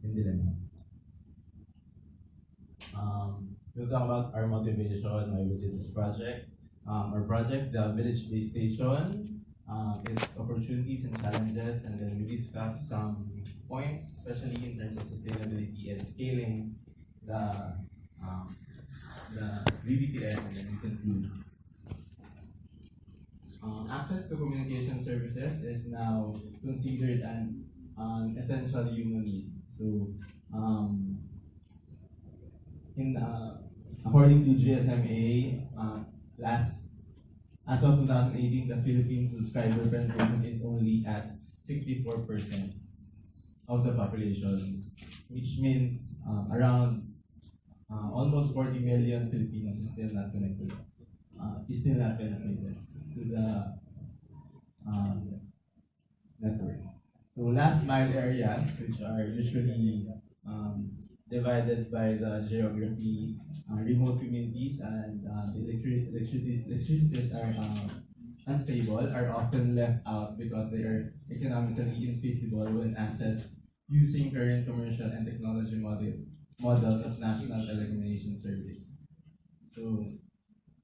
in dilemma. We'll talk about our motivation, why we did this project. Our project, the Village Base Station, its opportunities and challenges, and then we discuss some points, especially in terms of sustainability and scaling the VBTS, and then we conclude. Access to communication services is now considered an essential human need. So, according to GSMA, as of 2018, the Philippines subscriber penetration is only at 64% of the population, which means around almost 40 million Filipinos is still not connected. To the network. So last mile areas, which are usually divided by the geography, remote communities, and the electricities are unstable, are often left out because they are economically infeasible when accessed using current commercial and technology models of national telecommunication service. So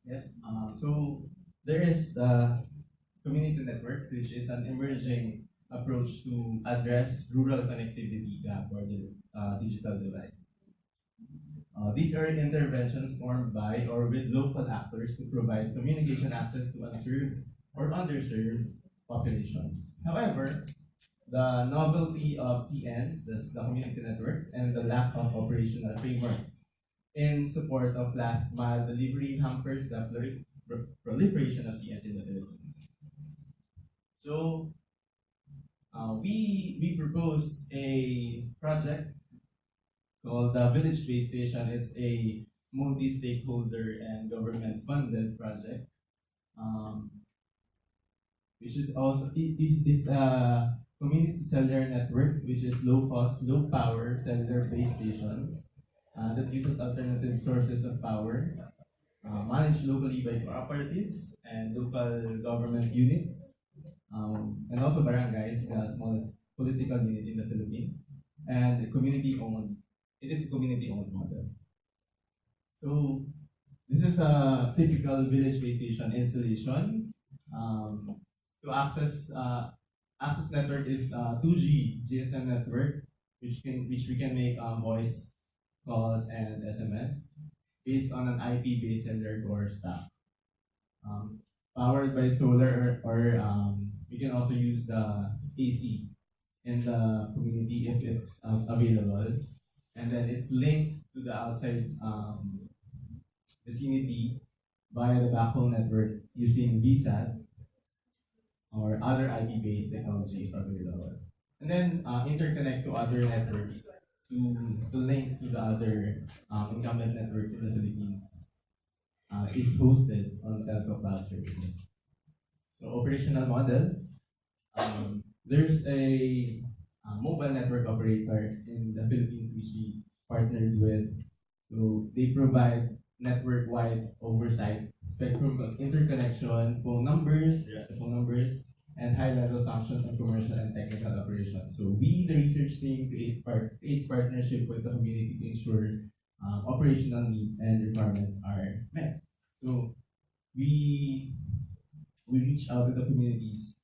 yes, so there is community networks, which is an emerging approach to address rural connectivity gap or the digital divide. These are interventions formed by or with local actors to provide communication access to unserved or underserved populations. However, the novelty of CNs, the community networks, and the lack of operational frameworks in support of last mile delivery hampers the proliferation of CNs in the Philippines. So we proposed a project called the Village Base Station. It's a multi-stakeholder and government-funded project, which is also it's a community cellular network, which is low-cost, low-power cellular base stations that uses alternative sources of power, managed locally by cooperatives and local government units, and also barangays, the smallest political unit in the Philippines, and community-owned. It is a community-owned model. So this is a typical village base station installation. To access network is 2G GSM network, which we can make voice calls and SMS based on an IP-based cellular core stack. Powered by solar or we can also use the AC in the community if it's available. And then it's linked to the outside vicinity via the backbone network using VSAT or other IP-based technology if available. And then interconnect to other networks to link to the other incumbent networks in the Philippines. Is hosted on telco cloud services. So operational model, there's a mobile network operator in the Philippines which we partnered with. So they provide network-wide oversight, spectrum interconnection, phone numbers, and high-level functions of commercial and technical operations. So we, the research team, creates partnership with the community to ensure operational needs and requirements are met. So we reach out to the communities,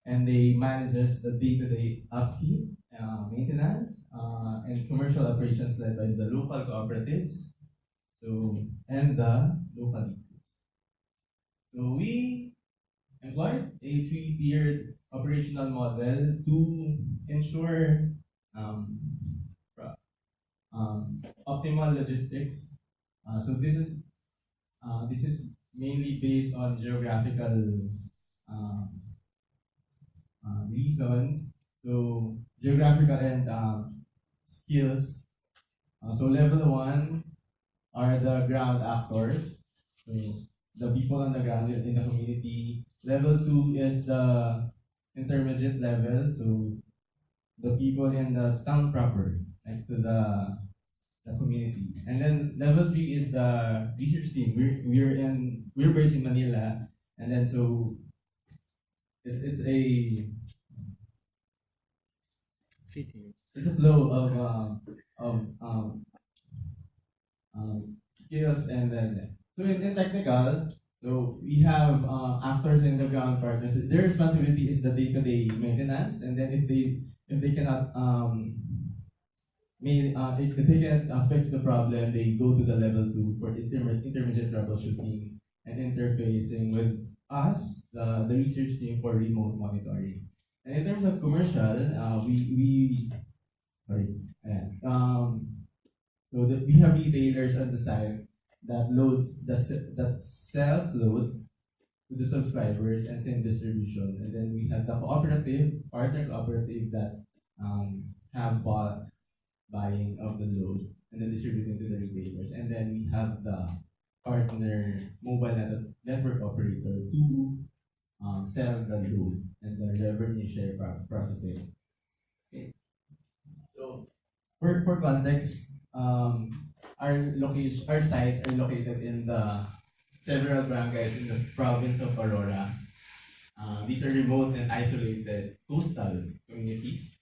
and they manage the day-to-day upkeep, maintenance, and commercial operations led by the local cooperatives. And the local leaders. So we employed a 3-tiered operational model to ensure optimal logistics. So this is mainly based on geographical reasons. So geographical and skills. So level 1 are the ground actors. So the people on the ground in the community. Level 2 is the intermediate level. So the people in the town proper next to the community. And then level 3 is the research team. We're based in Manila, and then so it's a flow of skills, and then so in technical, so we have actors in the ground partners. Their responsibility is the day-to-day maintenance, and then if they cannot if they can fix the problem, they go to the level two for intermediate troubleshooting and interfacing with us, the research team for remote monitoring. And in terms of commercial, we sorry, ayan. So that we have retailers on the side that that sells load to the subscribers and send distribution, and then we have the cooperative partner cooperative that have bought buying of the load and then distributing to the retailers. And then we have the partner mobile network operator to sell the load and the revenue share processing. Okay. So for context, our sites are located in the several barangays in the province of Aurora. These are remote and isolated coastal communities.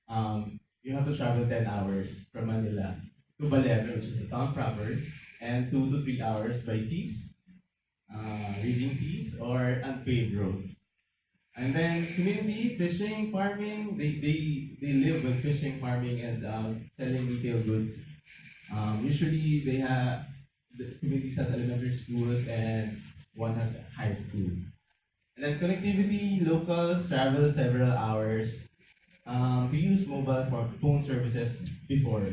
You have to travel 10 hours from Manila to Balero, which is the town proper, and 2 to 3 hours by seas, raging seas, or unpaved roads. And then community, fishing, farming, they live with fishing, farming, and selling retail goods. Usually the communities has elementary schools and one has high school. And then connectivity, locals travel several hours. We use mobile phone services before.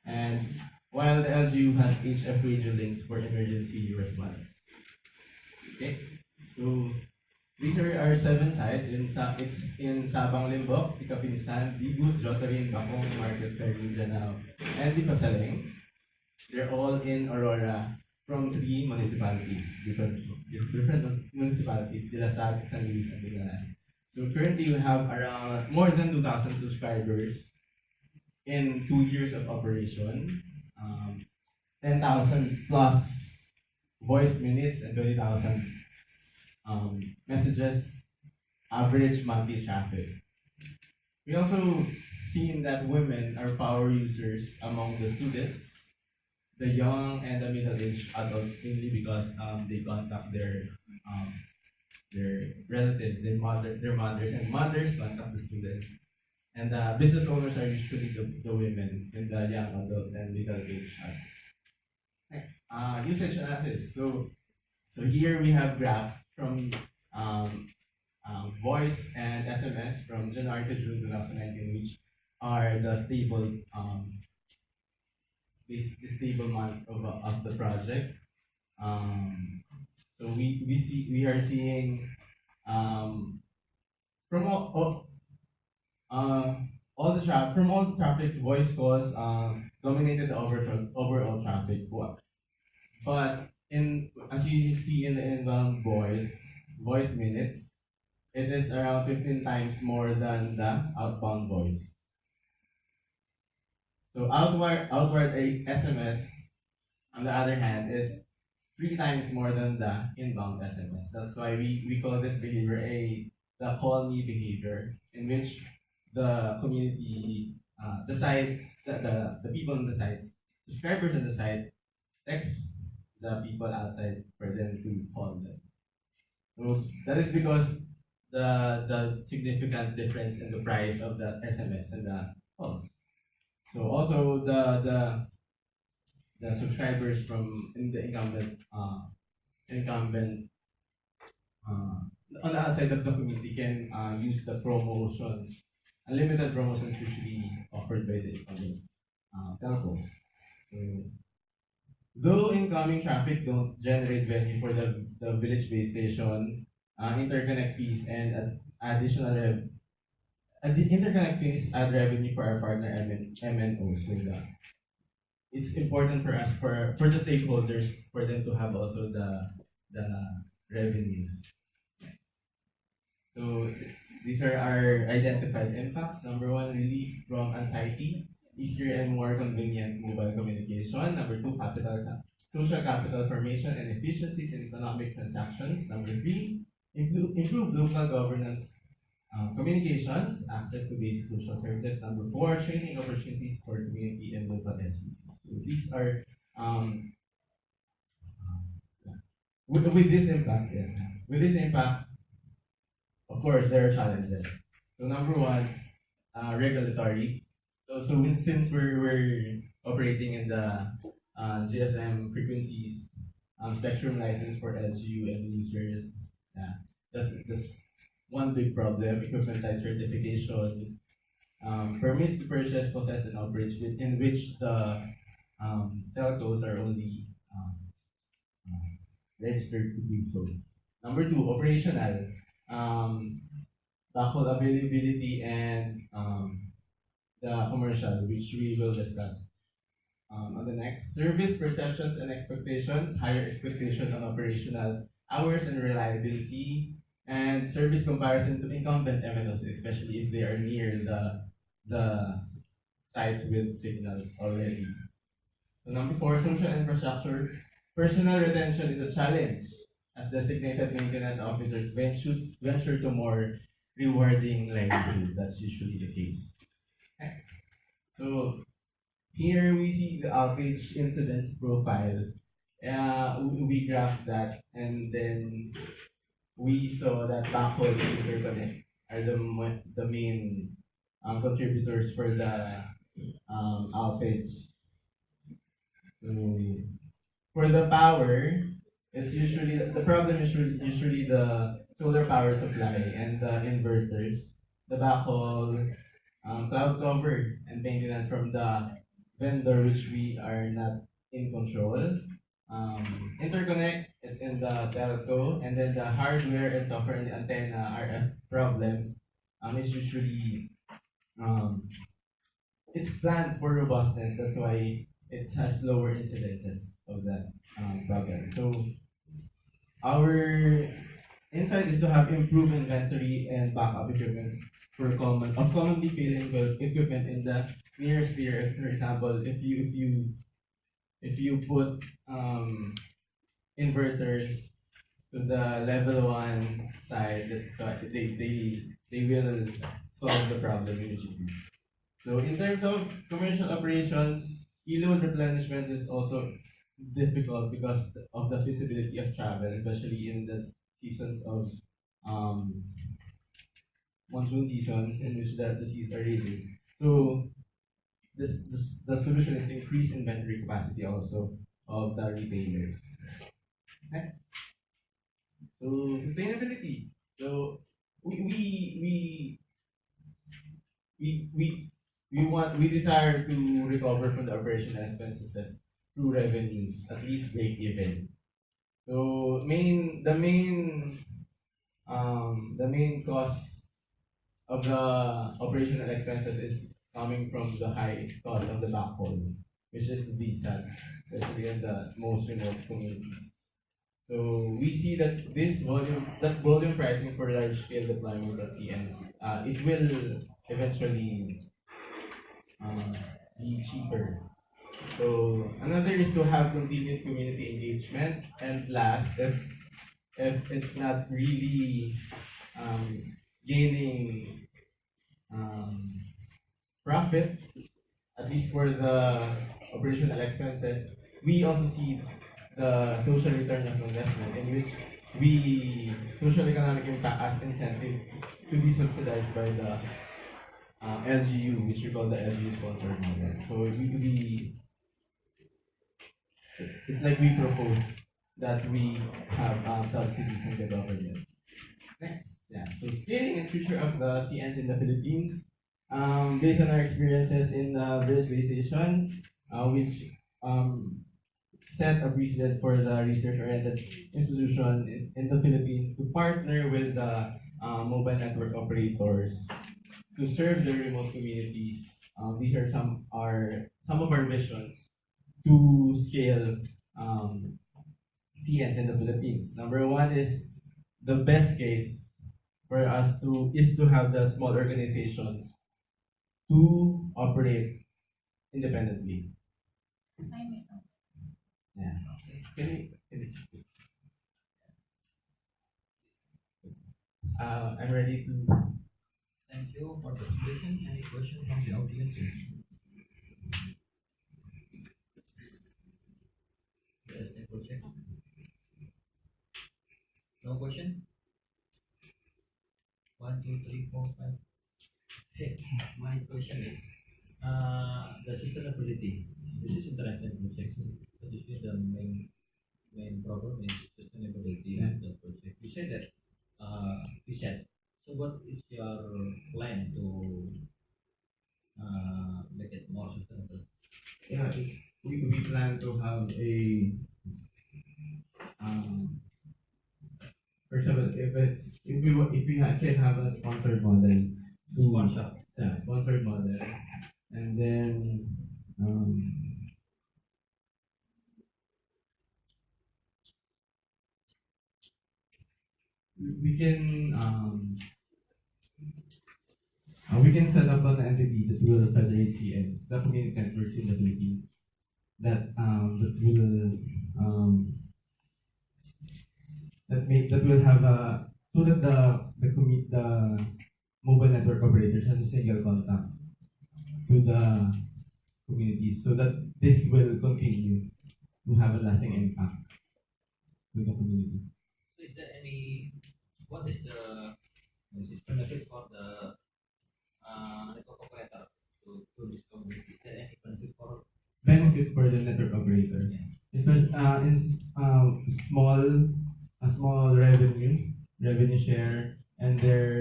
And while the LGU has HF radio links for emergency response. Okay, so these are our 7 sites. It's in Sabang Limbok, Tikapinsan, Digut, Jotarin, Bakong, Market, Fair, Mindanao, and Lipasaling. They're all in Aurora from 3 municipalities, different municipalities, Dilasag, San Luis, and Bingalan. So currently we have around more than 2,000 subscribers in 2 years of operation, 10,000 plus voice minutes and 20,000 messages average monthly traffic. We also seen that women are power users among the students, the young and the middle-aged adults, mainly because they contact their relatives, their mothers, and mothers contact the students. And business owners are usually the women and the young adult and middle-aged adults. Next, usage analysis. So here we have graphs from voice and SMS from January to June 2019, which are the stable months of the project. So we are seeing from all the traffic's voice calls dominated the overall traffic. But as you see in the inbound voice minutes, it is around 15 times more than the outbound voice. So outward SMS, on the other hand, is 3 times more than the inbound SMS. That's why we call this behavior the call me behavior, in which the community, the sites, the people on the sites, subscribers on the site, text the people outside for them to call them. So that is because the significant difference in the price of the SMS and the calls. So also the subscribers from in the incumbent on the outside of the community can use the promotions, unlimited promotions usually offered by the incumbent telcos. So, though incoming traffic don't generate revenue for the village base station, interconnect fees and additional interconnect fees add revenue for our partner MNOs. So it's important for us for the stakeholders for them to have also the revenues. So these are our identified impacts. Number 1, relief from anxiety, easier and more convenient mobile communication. Number 2, social capital formation and efficiencies in economic transactions. Number 3, improve local governance, communications, access to basic social services. Number 4, training opportunities for community and local SUCs. So these are with this impact, yes. With this impact, of course, there are challenges. So number one, regulatory. So since we're operating in the GSM frequencies, spectrum license for LGU and users, yeah, that's one big problem. Equipment type certification permits to purchase, possess, and operate in which the telcos are only registered to do so. Number two, operational. Um, Backhaul availability and the commercial, which we will discuss on the next. Service perceptions and expectations, higher expectation on operational hours and reliability, and service comparison to incumbent MNOs, especially if they are near the sites with signals already. So number four, social infrastructure. Personal retention is a challenge as designated maintenance officers venture to more rewarding livelihood. That's usually the case. Next. So here we see the outage incidence profile. We graphed that, and then we saw that backhaul and interconnect are the main contributors for the outage. So for the power, it's usually the problem is usually the solar power supply and the inverters, the backhaul, cloud cover, and maintenance from the vendor, which we are not in control. Interconnect is in the telco, and then the hardware and software and the antenna RF problems is usually um, it's planned for robustness. That's why it has lower incidences of that problem. So our insight is to have improved inventory and backup equipment for commonly failing equipment in the nearest year. For example, if you put inverters to the level one side, that's they will solve the problem immediately. So in terms of commercial operations, e-load replenishment is also difficult because of the feasibility of travel, especially in the seasons of um, monsoon seasons in which the seas are raging. So the solution is to increase inventory capacity also of the retailers. Next. So sustainability. So we we we we desire to recover from the operational expenses through revenues, at least break even. So the main cost of the operational expenses is coming from the high cost of the backhaul, which is VSAT, especially in the most remote communities. So we see that that volume pricing for large scale deployments of CNs, it will eventually uh, be cheaper. So another is to have continued community engagement, and last, if it's not really um, gaining um, profit, at least for the operational expenses, we also see the social return of investment in which we social economic impact as incentive to be subsidized by the LGU, which we call the LGU sponsored model. So it's like we propose that we have subsidy from the government. Next, yeah. So scaling and future of the CNs in the Philippines, based on our experiences in village base station, which set a precedent for the research-oriented institution in the Philippines to partner with the mobile network operators to serve the remote communities. These are some of our visions to scale CNs in the Philippines. Number one is the best case for us to have the small organizations to operate independently. Yeah. I'm ready to. Thank you for the presentation. Any questions from the audience? Yes, question? 1, 2, 3, 4, 5. Hey, my question is, the sustainability. This is interesting project. But usually the main problem is sustainability of the project. You said that, you said. So what is your plan to make it more sustainable? Yeah, we plan to have a for example, if we can have a sponsored model to Sponsor. yeah, sponsored model, and then we can we can set up an entity that will federate CNs, the community networks in the Philippines, that will that will have a so that the mobile network operators has a single contact to the communities, so that this will continue to have a lasting impact to the community. So is there any, what is the benefit for the network operator to this community? Is there any benefit for The network operator, yeah. especially is a small revenue share, and their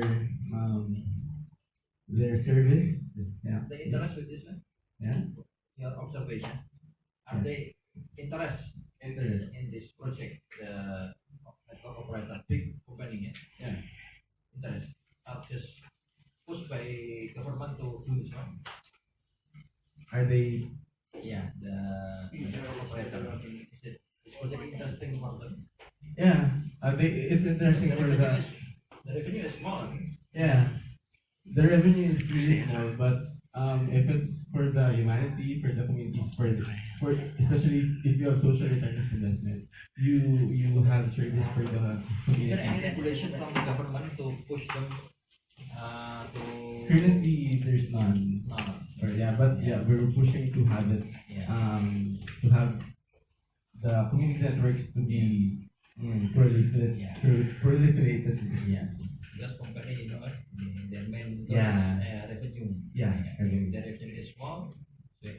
service. Yeah. They interest with this one? Yeah. Your observation. Are Yeah. they interest Interest. in this project? The network operator, big company, Yeah. interest are just pushed by government to do this one. Are they? Yeah, the network operator. Is it this project interesting for them? Yeah. It's interesting The for revenue the. is, the revenue is small. Yeah. The revenue is really small, but if it's for the humanity, for the communities, for especially if you have social return of investment, you have service for the Is there any communities. regulation from the government to push them to? Currently, there's none. No. Yeah, but yeah, we're pushing to have it. Yeah. To have the community networks to be proliferated. Yeah. Proliferated. Yeah. Because company, their main Yeah. revenue. Yeah. The revenue is small, so